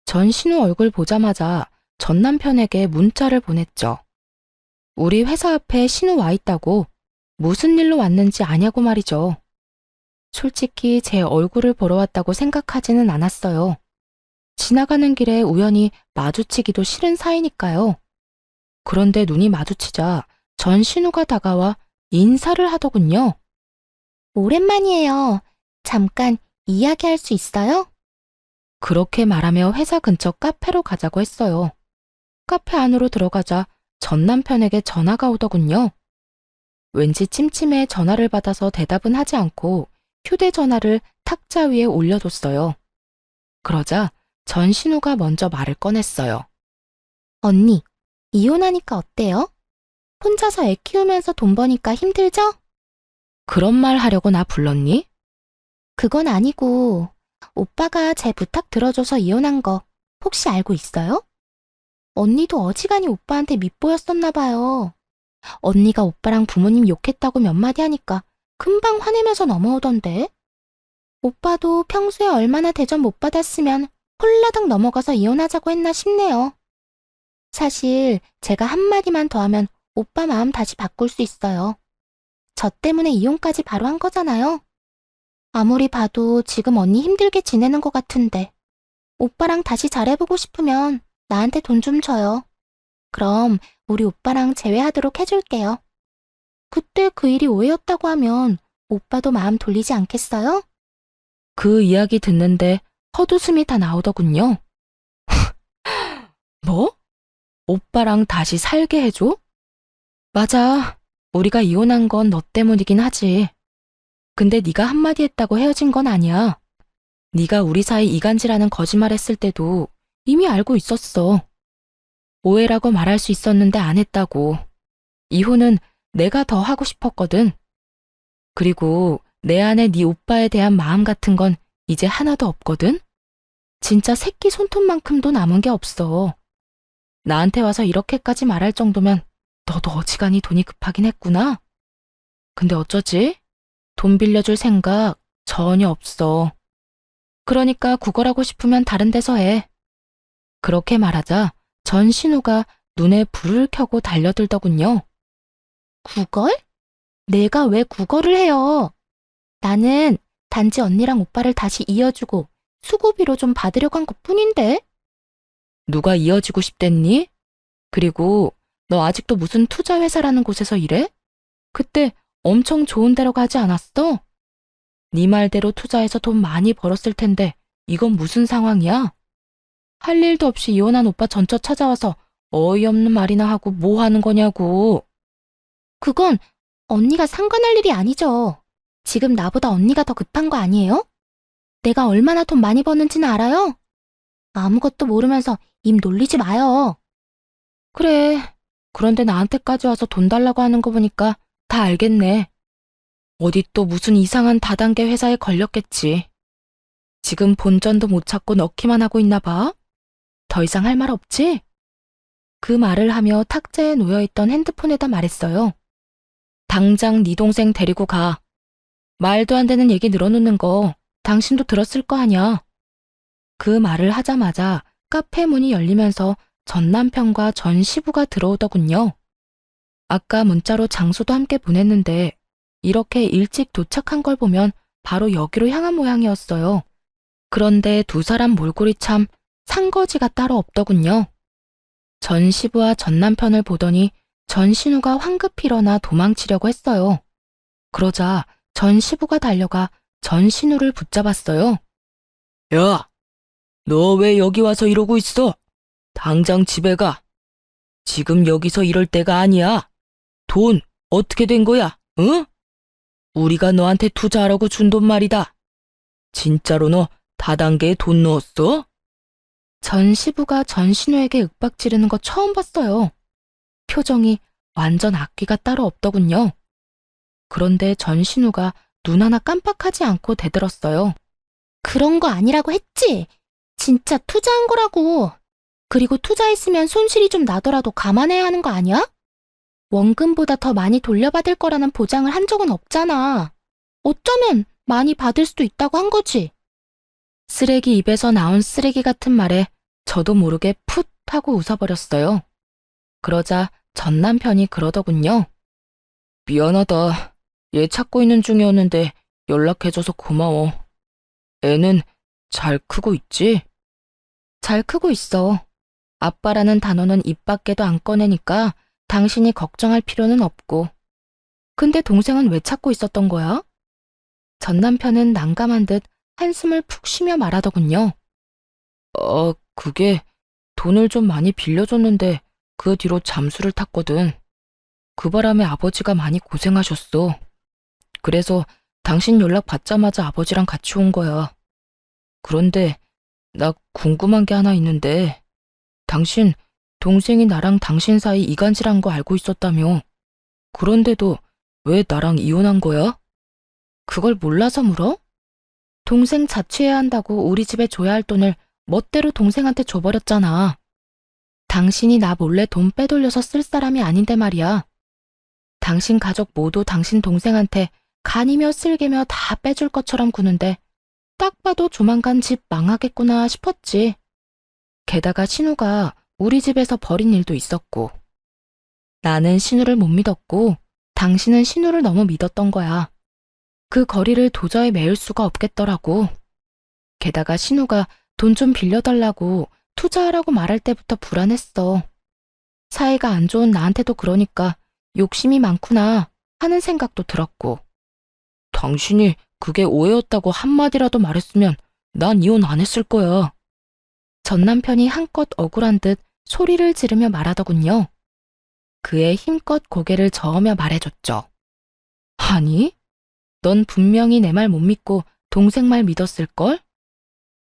전신우 얼굴 보자마자 전 남편에게 문자를 보냈죠. 우리 회사 앞에 신우 와 있다고 무슨 일로 왔는지 아냐고 말이죠. 솔직히 제 얼굴을 보러 왔다고 생각하지는 않았어요. 지나가는 길에 우연히 마주치기도 싫은 사이니까요. 그런데 눈이 마주치자 전신우가 다가와 인사를 하더군요. 오랜만이에요. 잠깐 이야기할 수 있어요? 그렇게 말하며 회사 근처 카페로 가자고 했어요. 카페 안으로 들어가자 전 남편에게 전화가 오더군요. 왠지 찜찜해 전화를 받아서 대답은 하지 않고 휴대전화를 탁자 위에 올려뒀어요. 그러자 전신우가 먼저 말을 꺼냈어요. 언니, 이혼하니까 어때요? 혼자서 애 키우면서 돈 버니까 힘들죠? 그런 말 하려고 나 불렀니? 그건 아니고 오빠가 제 부탁 들어줘서 이혼한 거 혹시 알고 있어요? 언니도 어지간히 오빠한테 밉보였었나 봐요. 언니가 오빠랑 부모님 욕했다고 몇 마디 하니까 금방 화내면서 넘어오던데. 오빠도 평소에 얼마나 대접 못 받았으면 홀라당 넘어가서 이혼하자고 했나 싶네요. 사실 제가 한마디만 더 하면 오빠 마음 다시 바꿀 수 있어요. 저 때문에 이혼까지 바로 한 거잖아요. 아무리 봐도 지금 언니 힘들게 지내는 것 같은데 오빠랑 다시 잘해보고 싶으면 나한테 돈 좀 줘요. 그럼 우리 오빠랑 재회하도록 해줄게요. 그때 그 일이 오해였다고 하면 오빠도 마음 돌리지 않겠어요? 그 이야기 듣는데 헛웃음이 다 나오더군요. 뭐? 오빠랑 다시 살게 해줘? 맞아. 우리가 이혼한 건 너 때문이긴 하지. 근데 네가 한마디 했다고 헤어진 건 아니야. 네가 우리 사이 이간질하는 거짓말 했을 때도 이미 알고 있었어. 오해라고 말할 수 있었는데 안 했다고. 이혼은 내가 더 하고 싶었거든. 그리고 내 안에 네 오빠에 대한 마음 같은 건 이제 하나도 없거든? 진짜 새끼 손톱만큼도 남은 게 없어. 나한테 와서 이렇게까지 말할 정도면 너도 어지간히 돈이 급하긴 했구나. 근데 어쩌지? 돈 빌려줄 생각 전혀 없어. 그러니까 구걸하고 싶으면 다른 데서 해. 그렇게 말하자 전신우가 눈에 불을 켜고 달려들더군요. 구걸? 내가 왜 구걸을 해요? 나는 단지 언니랑 오빠를 다시 이어주고 수고비로 좀 받으려고 한 것뿐인데? 누가 이어지고 싶댔니? 그리고 너 아직도 무슨 투자회사라는 곳에서 일해? 그때 엄청 좋은 데로 가지 않았어? 네 말대로 투자해서 돈 많이 벌었을 텐데 이건 무슨 상황이야? 할 일도 없이 이혼한 오빠 전처 찾아와서 어이없는 말이나 하고 뭐 하는 거냐고. 그건 언니가 상관할 일이 아니죠. 지금 나보다 언니가 더 급한 거 아니에요? 내가 얼마나 돈 많이 버는지는 알아요? 아무것도 모르면서 입 놀리지 마요. 그래. 그런데 나한테까지 와서 돈 달라고 하는 거 보니까 다 알겠네. 어디 또 무슨 이상한 다단계 회사에 걸렸겠지. 지금 본전도 못 찾고 넣기만 하고 있나 봐. 더 이상 할 말 없지? 그 말을 하며 탁자에 놓여있던 핸드폰에다 말했어요. 당장 네 동생 데리고 가. 말도 안 되는 얘기 늘어놓는 거 당신도 들었을 거 아냐. 그 말을 하자마자 카페 문이 열리면서 전 남편과 전 시부가 들어오더군요. 아까 문자로 장소도 함께 보냈는데 이렇게 일찍 도착한 걸 보면 바로 여기로 향한 모양이었어요. 그런데 두 사람 몰골이 참 상거지가 따로 없더군요. 전 시부와 전 남편을 보더니 전 신우가 황급히 일어나 도망치려고 했어요. 그러자 전 시부가 달려가 전 신우를 붙잡았어요. 야, 너 왜 여기 와서 이러고 있어? 당장 집에 가. 지금 여기서 이럴 때가 아니야. 돈 어떻게 된 거야, 응? 우리가 너한테 투자하라고 준 돈 말이다. 진짜로 너 다단계에 돈 넣었어? 전 시부가 전 신우에게 윽박 지르는 거 처음 봤어요. 표정이 완전 악귀가 따로 없더군요. 그런데 전 신우가 눈 하나 깜빡하지 않고 대들었어요. 그런 거 아니라고 했지? 진짜 투자한 거라고. 그리고 투자했으면 손실이 좀 나더라도 감안해야 하는 거 아니야? 원금보다 더 많이 돌려받을 거라는 보장을 한 적은 없잖아. 어쩌면 많이 받을 수도 있다고 한 거지. 쓰레기 입에서 나온 쓰레기 같은 말에 저도 모르게 풋 하고 웃어버렸어요. 그러자 전 남편이 그러더군요. 미안하다. 얘 찾고 있는 중이었는데 연락해줘서 고마워. 애는 잘 크고 있지? 잘 크고 있어. 아빠라는 단어는 입 밖에도 안 꺼내니까 당신이 걱정할 필요는 없고. 근데 동생은 왜 찾고 있었던 거야? 전 남편은 난감한 듯 한숨을 푹 쉬며 말하더군요. 그게 돈을 좀 많이 빌려줬는데 그 뒤로 잠수를 탔거든. 그 바람에 아버지가 많이 고생하셨어. 그래서 당신 연락 받자마자 아버지랑 같이 온 거야. 그런데 나 궁금한 게 하나 있는데 당신 동생이 나랑 당신 사이 이간질한 거 알고 있었다며. 그런데도 왜 나랑 이혼한 거야? 그걸 몰라서 물어? 동생 자취해야 한다고 우리 집에 줘야 할 돈을 멋대로 동생한테 줘버렸잖아. 당신이 나 몰래 돈 빼돌려서 쓸 사람이 아닌데 말이야. 당신 가족 모두 당신 동생한테 간이며 쓸개며 다 빼줄 것처럼 구는데 딱 봐도 조만간 집 망하겠구나 싶었지. 게다가 신우가 우리 집에서 벌인 일도 있었고. 나는 신우를 못 믿었고 당신은 신우를 너무 믿었던 거야. 그 거리를 도저히 메울 수가 없겠더라고. 게다가 신우가 돈 좀 빌려달라고 투자하라고 말할 때부터 불안했어. 사이가 안 좋은 나한테도 그러니까 욕심이 많구나 하는 생각도 들었고, 당신이 그게 오해였다고 한마디라도 말했으면 난 이혼 안 했을 거야. 전 남편이 한껏 억울한 듯 소리를 지르며 말하더군요. 그의 힘껏 고개를 저으며 말해줬죠. 아니, 넌 분명히 내 말 못 믿고 동생 말 믿었을걸?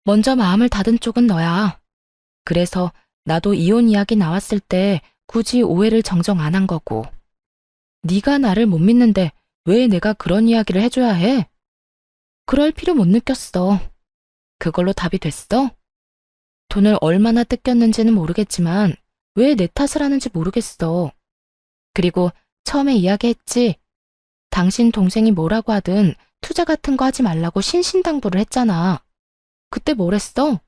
먼저 마음을 닫은 쪽은 너야. 그래서 나도 이혼 이야기 나왔을 때 굳이 오해를 정정 안 한 거고. 네가 나를 못 믿는데 왜 내가 그런 이야기를 해줘야 해? 그럴 필요 못 느꼈어. 그걸로 답이 됐어? 돈을 얼마나 뜯겼는지는 모르겠지만 왜 내 탓을 하는지 모르겠어. 그리고 처음에 이야기했지. 당신 동생이 뭐라고 하든 투자 같은 거 하지 말라고 신신당부를 했잖아. 그때 뭘 했어?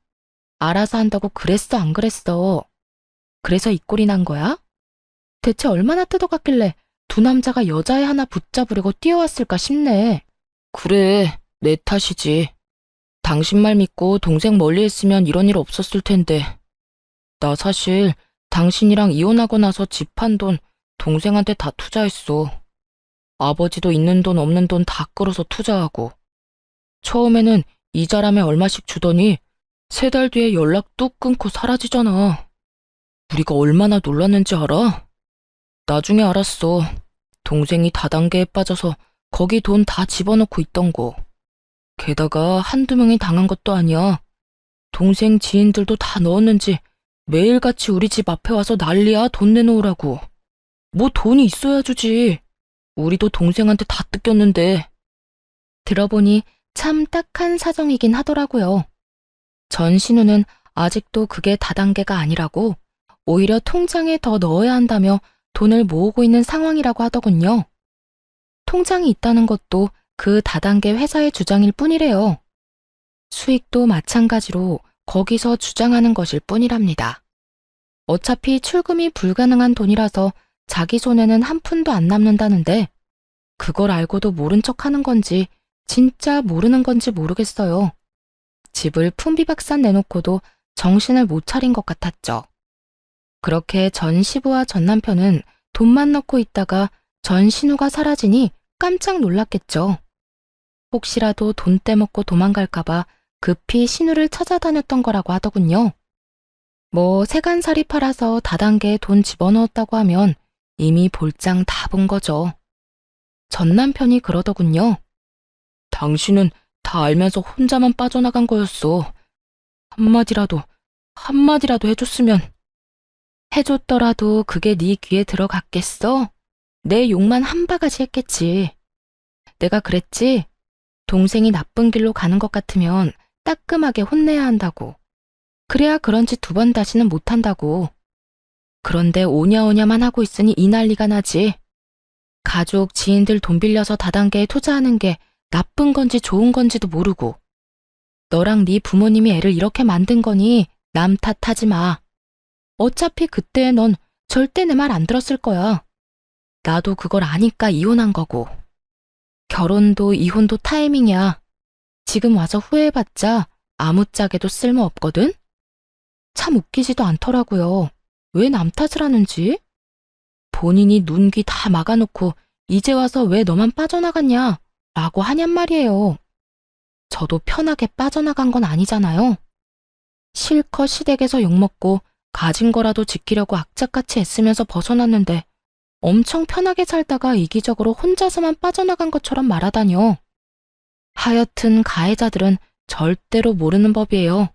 알아서 한다고 그랬어, 안 그랬어? 그래서 이 꼴이 난 거야? 대체 얼마나 뜯어갔길래 두 남자가 여자애 하나 붙잡으려고 뛰어왔을까 싶네. 그래, 내 탓이지. 당신 말 믿고 동생 멀리 했으면 이런 일 없었을 텐데. 나 사실 당신이랑 이혼하고 나서 집 판 돈 동생한테 다 투자했어. 아버지도 있는 돈 없는 돈 다 끌어서 투자하고. 처음에는 이자람에 얼마씩 주더니 3달 뒤에 연락 뚝 끊고 사라지잖아. 우리가 얼마나 놀랐는지 알아? 나중에 알았어. 동생이 다단계에 빠져서 거기 돈 다 집어넣고 있던 거. 게다가 한두 명이 당한 것도 아니야. 동생 지인들도 다 넣었는지 매일같이 우리 집 앞에 와서 난리야, 돈 내놓으라고. 뭐 돈이 있어야 주지. 우리도 동생한테 다 뜯겼는데. 들어보니 참 딱한 사정이긴 하더라고요. 전신우는 아직도 그게 다단계가 아니라고 오히려 통장에 더 넣어야 한다며 돈을 모으고 있는 상황이라고 하더군요. 통장이 있다는 것도 그 다단계 회사의 주장일 뿐이래요. 수익도 마찬가지로 거기서 주장하는 것일 뿐이랍니다. 어차피 출금이 불가능한 돈이라서 자기 손에는 한 푼도 안 남는다는데 그걸 알고도 모른 척 하는 건지 진짜 모르는 건지 모르겠어요. 집을 풍비박산 내놓고도 정신을 못 차린 것 같았죠. 그렇게 전 시부와 전 남편은 돈만 넣고 있다가 전 신우가 사라지니 깜짝 놀랐겠죠. 혹시라도 돈 떼먹고 도망갈까봐 급히 신우를 찾아다녔던 거라고 하더군요. 뭐 세간살이 팔아서 다단계에 돈 집어넣었다고 하면 이미 볼장 다 본 거죠. 전 남편이 그러더군요. 당신은 다 알면서 혼자만 빠져나간 거였어. 한마디라도 해줬으면. 해줬더라도 그게 네 귀에 들어갔겠어? 내 욕만 한 바가지 했겠지. 내가 그랬지? 동생이 나쁜 길로 가는 것 같으면 따끔하게 혼내야 한다고. 그래야 그런 짓 2번 다시는 못한다고. 그런데 오냐오냐만 하고 있으니 이 난리가 나지. 가족, 지인들 돈 빌려서 다단계에 투자하는 게 나쁜 건지 좋은 건지도 모르고. 너랑 네 부모님이 애를 이렇게 만든 거니 남 탓하지 마. 어차피 그때 넌 절대 내 말 안 들었을 거야. 나도 그걸 아니까 이혼한 거고. 결혼도 이혼도 타이밍이야. 지금 와서 후회해봤자 아무짝에도 쓸모없거든? 참 웃기지도 않더라고요. 왜 남 탓을 하는지? 본인이 눈, 귀 다 막아놓고 이제 와서 왜 너만 빠져나갔냐? 라고 하냔 말이에요. 저도 편하게 빠져나간 건 아니잖아요. 실컷 시댁에서 욕먹고 가진 거라도 지키려고 악착같이 애쓰면서 벗어났는데 엄청 편하게 살다가 이기적으로 혼자서만 빠져나간 것처럼 말하다뇨. 하여튼 가해자들은 절대로 모르는 법이에요.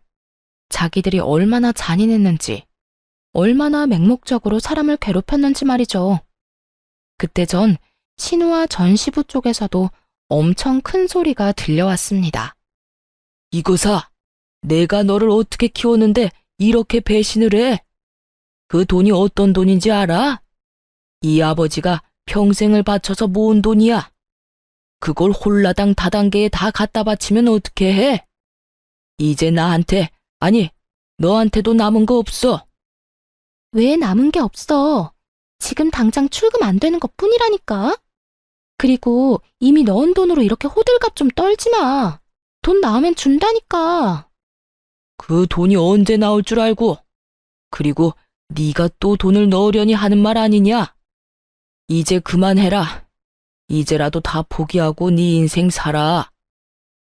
자기들이 얼마나 잔인했는지, 얼마나 맹목적으로 사람을 괴롭혔는지 말이죠. 그때 전 신우와 전 시부 쪽에서도 엄청 큰 소리가 들려왔습니다. 이거사, 내가 너를 어떻게 키웠는데 이렇게 배신을 해? 그 돈이 어떤 돈인지 알아? 이 아버지가 평생을 바쳐서 모은 돈이야. 그걸 홀라당 다단계에 다 갖다 바치면 어떻게 해? 이제 나한테, 아니, 너한테도 남은 거 없어. 왜 남은 게 없어? 지금 당장 출금 안 되는 것 뿐이라니까. 그리고 이미 넣은 돈으로 이렇게 호들갑 좀 떨지 마. 돈 나오면 준다니까. 그 돈이 언제 나올 줄 알고. 그리고 네가 또 돈을 넣으려니 하는 말 아니냐? 이제 그만해라. 이제라도 다 포기하고 네 인생 살아.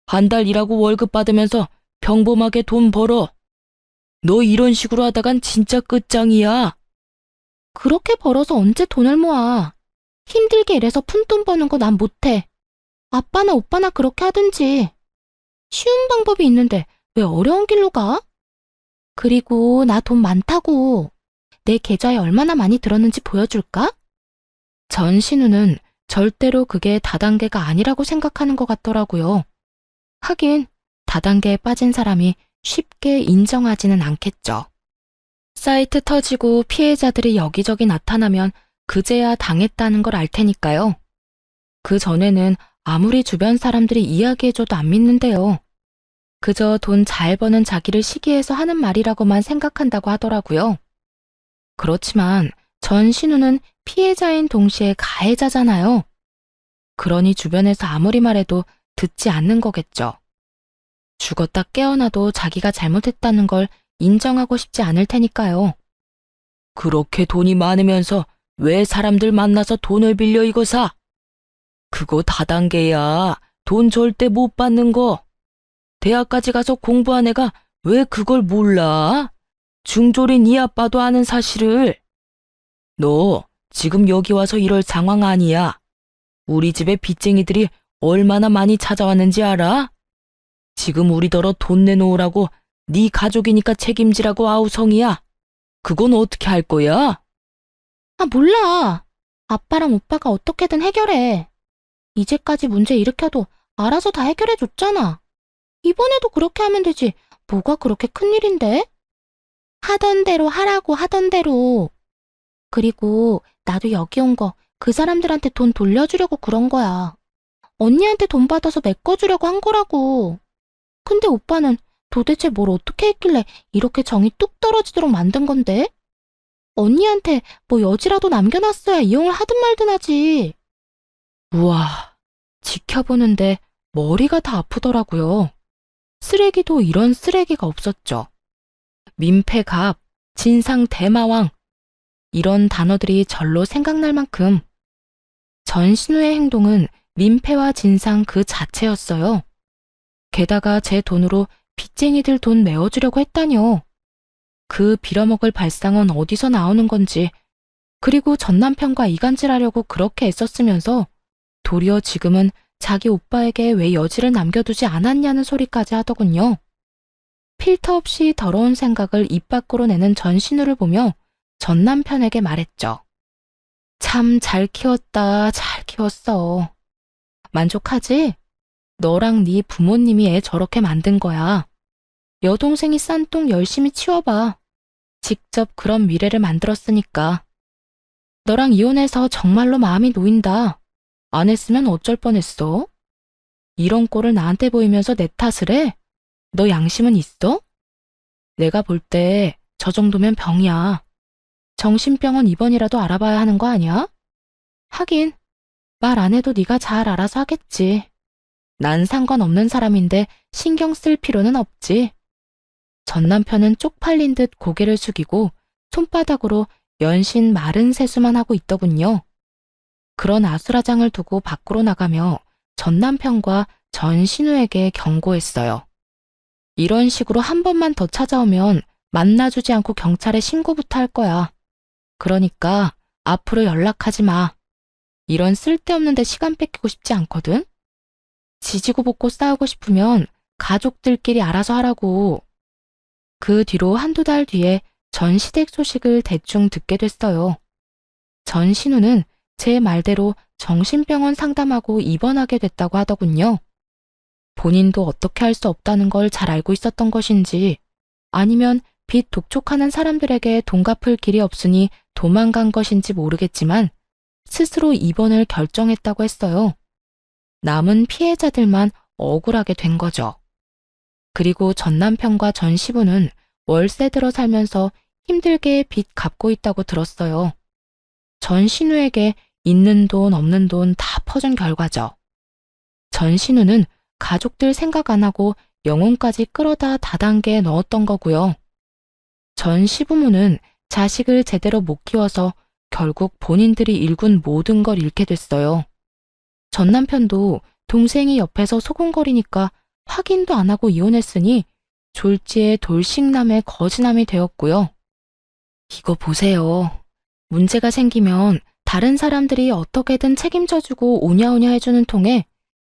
한 달 일하고 월급 받으면서 평범하게 돈 벌어. 너 이런 식으로 하다간 진짜 끝장이야. 그렇게 벌어서 언제 돈을 모아. 힘들게 일해서 푼돈 버는 거 난 못해. 아빠나 오빠나 그렇게 하든지. 쉬운 방법이 있는데 왜 어려운 길로 가? 그리고 나 돈 많다고. 내 계좌에 얼마나 많이 들었는지 보여줄까? 전신우는 절대로 그게 다단계가 아니라고 생각하는 것 같더라고요. 하긴 다단계에 빠진 사람이 쉽게 인정하지는 않겠죠. 사이트 터지고 피해자들이 여기저기 나타나면 그제야 당했다는 걸 알 테니까요. 그 전에는 아무리 주변 사람들이 이야기해줘도 안 믿는데요. 그저 돈 잘 버는 자기를 시기해서 하는 말이라고만 생각한다고 하더라고요. 그렇지만 전신우는 피해자인 동시에 가해자잖아요. 그러니 주변에서 아무리 말해도 듣지 않는 거겠죠. 죽었다 깨어나도 자기가 잘못했다는 걸 인정하고 싶지 않을 테니까요. 그렇게 돈이 많으면서 왜 사람들 만나서 돈을 빌려 이거 사? 그거 다단계야. 돈 절대 못 받는 거. 대학까지 가서 공부한 애가 왜 그걸 몰라? 중졸인 이 아빠도 아는 사실을. 너 지금 여기 와서 이럴 상황 아니야. 우리 집에 빚쟁이들이 얼마나 많이 찾아왔는지 알아? 지금 우리더러 돈 내놓으라고 네 가족이니까 책임지라고 아우성이야. 그건 어떻게 할 거야? 아, 몰라. 아빠랑 오빠가 어떻게든 해결해. 이제까지 문제 일으켜도 알아서 다 해결해줬잖아. 이번에도 그렇게 하면 되지. 뭐가 그렇게 큰일인데? 하던 대로 하라고 하던 대로. 그리고 나도 여기 온 거 그 사람들한테 돈 돌려주려고 그런 거야. 언니한테 돈 받아서 메꿔주려고 한 거라고. 근데 오빠는 도대체 뭘 어떻게 했길래 이렇게 정이 뚝 떨어지도록 만든 건데? 언니한테 뭐 여지라도 남겨놨어야 이용을 하든 말든 하지. 우와, 지켜보는데 머리가 다 아프더라고요. 쓰레기도 이런 쓰레기가 없었죠. 민폐갑, 진상 대마왕, 이런 단어들이 절로 생각날 만큼 전신우의 행동은 민폐와 진상 그 자체였어요. 게다가 제 돈으로 빚쟁이들 돈 메워주려고 했다뇨. 그 빌어먹을 발상은 어디서 나오는 건지, 그리고 전 남편과 이간질하려고 그렇게 애썼으면서 도리어 지금은 자기 오빠에게 왜 여지를 남겨두지 않았냐는 소리까지 하더군요. 필터 없이 더러운 생각을 입 밖으로 내는 전신우를 보며 전 남편에게 말했죠. 참 잘 키웠다, 잘 키웠어. 만족하지? 너랑 네 부모님이 애 저렇게 만든 거야. 여동생이 싼 똥 열심히 치워봐. 직접 그런 미래를 만들었으니까. 너랑 이혼해서 정말로 마음이 놓인다. 안 했으면 어쩔 뻔했어? 이런 꼴을 나한테 보이면서 내 탓을 해? 너 양심은 있어? 내가 볼 때 저 정도면 병이야. 정신병원 입원이라도 알아봐야 하는 거 아니야? 하긴 말 안 해도 네가 잘 알아서 하겠지. 난 상관없는 사람인데 신경 쓸 필요는 없지. 전 남편은 쪽팔린 듯 고개를 숙이고 손바닥으로 연신 마른 세수만 하고 있더군요. 그런 아수라장을 두고 밖으로 나가며 전 남편과 전 신우에게 경고했어요. 이런 식으로 한 번만 더 찾아오면 만나주지 않고 경찰에 신고부터 할 거야. 그러니까 앞으로 연락하지 마. 이런 쓸데없는 데 시간 뺏기고 싶지 않거든. 지지고 볶고 싸우고 싶으면 가족들끼리 알아서 하라고. 그 뒤로 한두 달 뒤에 전 시댁 소식을 대충 듣게 됐어요. 전 신우는 제 말대로 정신병원 상담하고 입원하게 됐다고 하더군요. 본인도 어떻게 할 수 없다는 걸 잘 알고 있었던 것인지, 아니면 빚 독촉하는 사람들에게 돈 갚을 길이 없으니 도망간 것인지 모르겠지만 스스로 입원을 결정했다고 했어요. 남은 피해자들만 억울하게 된 거죠. 그리고 전 남편과 전 시부는 월세 들어 살면서 힘들게 빚 갚고 있다고 들었어요. 전 신우에게 있는 돈 없는 돈 다 퍼준 결과죠. 전 신우는 가족들 생각 안 하고 영혼까지 끌어다 다단계에 넣었던 거고요. 전 시부모는 자식을 제대로 못 키워서 결국 본인들이 일군 모든 걸 잃게 됐어요. 전 남편도 동생이 옆에서 소곤거리니까 확인도 안 하고 이혼했으니 졸지에 돌싱남의 거지남이 되었고요. 이거 보세요. 문제가 생기면 다른 사람들이 어떻게든 책임져주고 오냐오냐 해주는 통에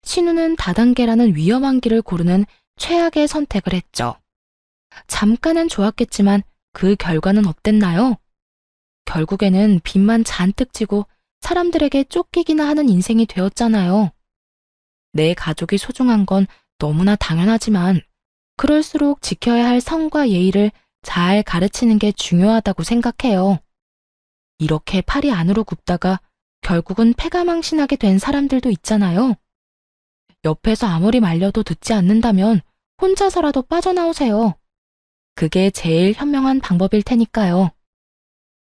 신우는 다단계라는 위험한 길을 고르는 최악의 선택을 했죠. 잠깐은 좋았겠지만 그 결과는 어땠나요? 결국에는 빚만 잔뜩 지고 사람들에게 쫓기기나 하는 인생이 되었잖아요. 내 가족이 소중한 건 너무나 당연하지만 그럴수록 지켜야 할 성과 예의를 잘 가르치는 게 중요하다고 생각해요. 이렇게 팔이 안으로 굽다가 결국은 패가망신하게 된 사람들도 있잖아요. 옆에서 아무리 말려도 듣지 않는다면 혼자서라도 빠져나오세요. 그게 제일 현명한 방법일 테니까요.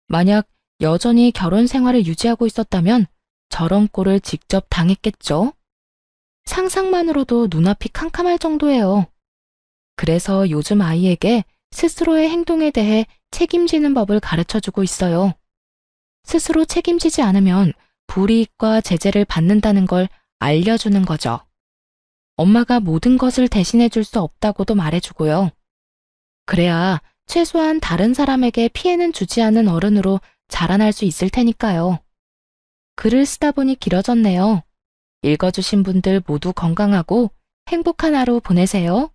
만약 여전히 결혼 생활을 유지하고 있었다면 저런 꼴을 직접 당했겠죠? 상상만으로도 눈앞이 캄캄할 정도예요. 그래서 요즘 아이에게 스스로의 행동에 대해 책임지는 법을 가르쳐주고 있어요. 스스로 책임지지 않으면 불이익과 제재를 받는다는 걸 알려주는 거죠. 엄마가 모든 것을 대신해 줄 수 없다고도 말해주고요. 그래야 최소한 다른 사람에게 피해는 주지 않는 어른으로 자라날 수 있을 테니까요. 글을 쓰다 보니 길어졌네요. 읽어주신 분들 모두 건강하고 행복한 하루 보내세요.